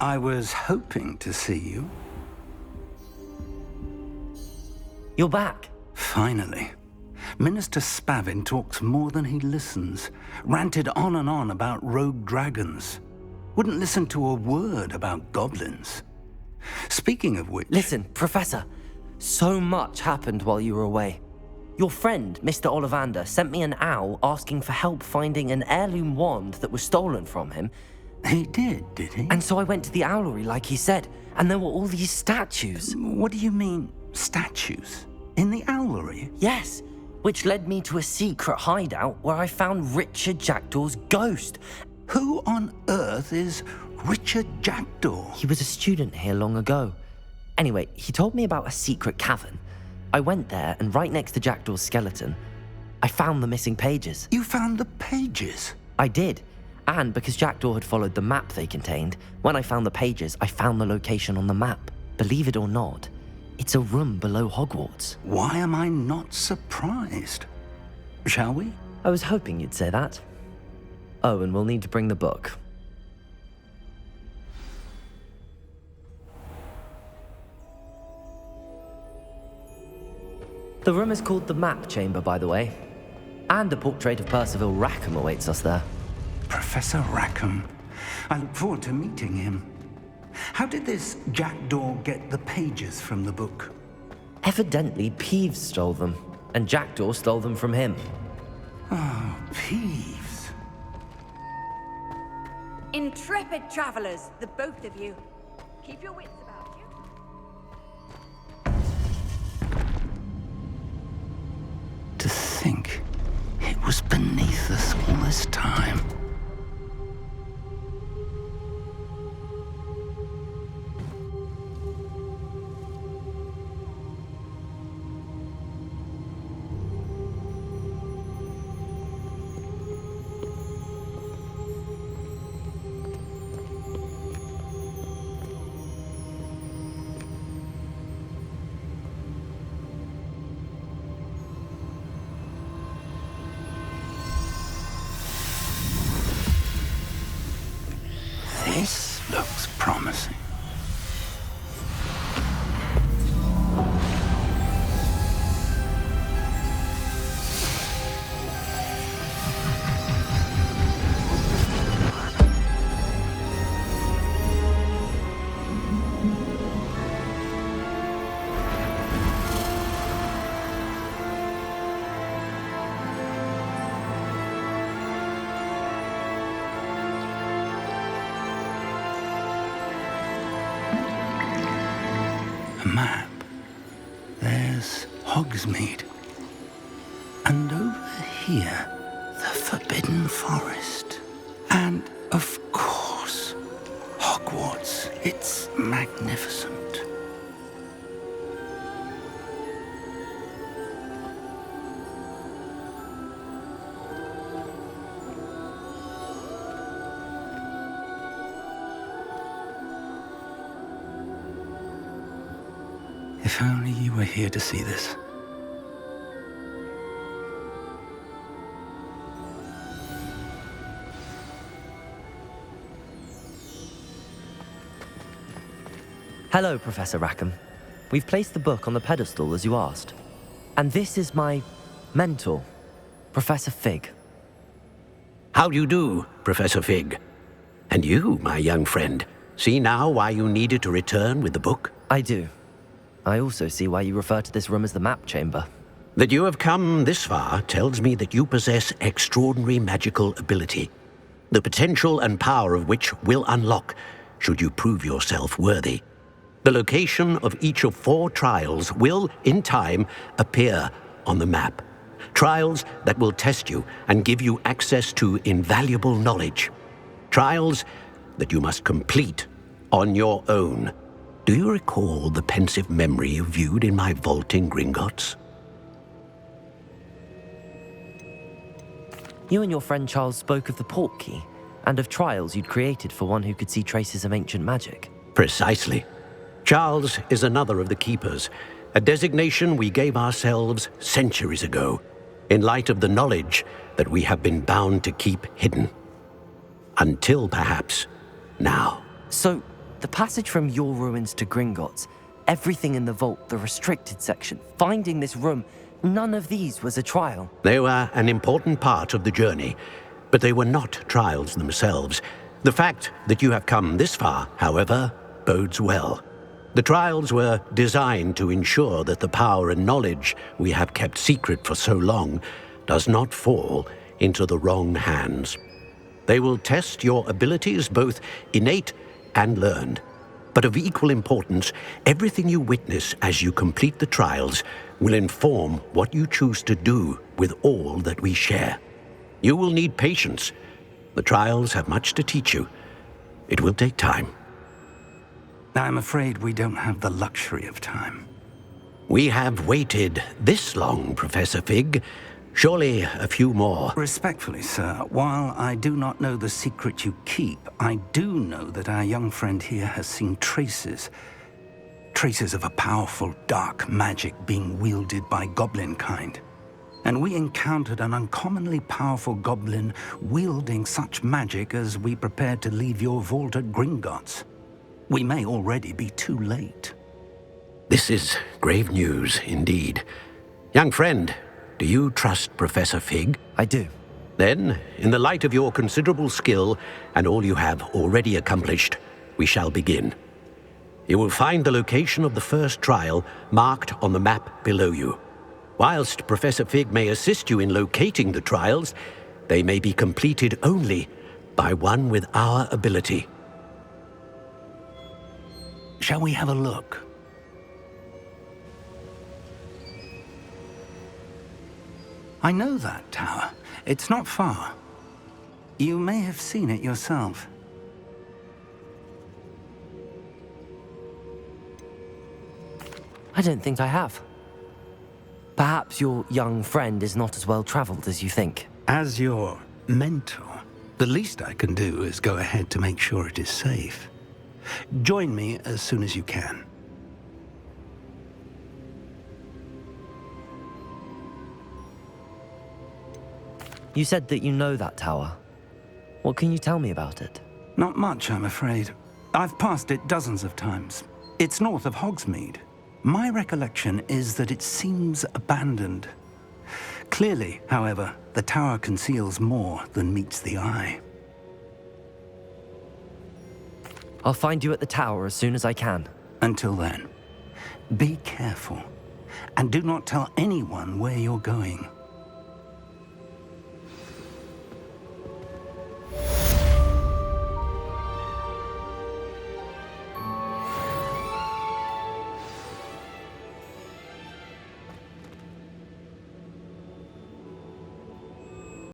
I was hoping to see you. You're back. Finally. Minister Spavin talks more than he listens. Ranted on and on about rogue dragons. Wouldn't listen to a word about goblins. Speaking of which... Listen, Professor. So much happened while you were away. Your friend, Mr. Ollivander, sent me an owl asking for help finding an heirloom wand that was stolen from him. He did he? And so I went to the owlery like he said, and there were all these statues. What do you mean, statues? In the owlery? Yes, which led me to a secret hideout where I found Richard Jackdaw's ghost. Who on earth is Richard Jackdaw? He was a student here long ago. Anyway, he told me about a secret cavern. I went there, and right next to Jackdaw's skeleton, I found the missing pages. You found the pages? I did. And because Jackdaw had followed the map they contained, when I found the pages, I found the location on the map. Believe it or not, it's a room below Hogwarts. Why am I not surprised? Shall we? I was hoping you'd say that. Oh, and we'll need to bring the book. The room is called the Map Chamber, by the way. And a portrait of Percival Rackham awaits us there. Professor Rackham. I look forward to meeting him. How did this Jackdaw get the pages from the book? Evidently, Peeves stole them, and Jackdaw stole them from him. Oh, Peeves. Intrepid travelers, the both of you. Keep your wits about you. To think it was beneath us all this time. This looks promising. Map. There's Hogsmeade. And over here, the Forbidden Forest. And, of course, Hogwarts. It's magnificent. If only you were here to see this. Hello, Professor Rackham. We've placed the book on the pedestal as you asked. And this is my mentor, Professor Fig. How do you do, Professor Fig? And you, my young friend, see now why you needed to return with the book? I do. I also see why you refer to this room as the Map Chamber. That you have come this far tells me that you possess extraordinary magical ability, the potential and power of which will unlock should you prove yourself worthy. The location of each of 4 trials will, in time, appear on the map. Trials that will test you and give you access to invaluable knowledge. Trials that you must complete on your own. Do you recall the pensive memory you viewed in my vault in Gringotts? You and your friend Charles spoke of the Portkey, and of trials you'd created for one who could see traces of ancient magic. Precisely. Charles is another of the Keepers, a designation we gave ourselves centuries ago, in light of the knowledge that we have been bound to keep hidden. Until perhaps now. So, The passage from your ruins to Gringotts, everything in the vault, the restricted section, finding this room, none of these was a trial. They were an important part of the journey, but they were not trials themselves. The fact that you have come this far, however, bodes well. The trials were designed to ensure that the power and knowledge we have kept secret for so long does not fall into the wrong hands. They will test your abilities, both innate and learned. But of equal importance, everything you witness as you complete the trials will inform what you choose to do with all that we share. You will need patience. The trials have much to teach you. It will take time. I'm afraid we don't have the luxury of time. We have waited this long, Professor Fig. Surely a few more. Respectfully, sir, while I do not know the secret you keep, I do know that our young friend here has seen traces of a powerful dark magic being wielded by goblin kind. And we encountered an uncommonly powerful goblin wielding such magic as we prepared to leave your vault at Gringotts. We may already be too late. This is grave news indeed. Young friend, do you trust Professor Fig? I do. Then, in the light of your considerable skill and all you have already accomplished, we shall begin. You will find the location of the first trial marked on the map below you. Whilst Professor Fig may assist you in locating the trials, they may be completed only by one with our ability. Shall we have a look? I know that tower. It's not far. You may have seen it yourself. I don't think I have. Perhaps your young friend is not as well traveled as you think. As your mentor, the least I can do is go ahead to make sure it is safe. Join me as soon as you can. You said that you know that tower. What can you tell me about it? Not much, I'm afraid. I've passed it dozens of times. It's north of Hogsmeade. My recollection is that it seems abandoned. Clearly, however, the tower conceals more than meets the eye. I'll find you at the tower as soon as I can. Until then, be careful, and do not tell anyone where you're going.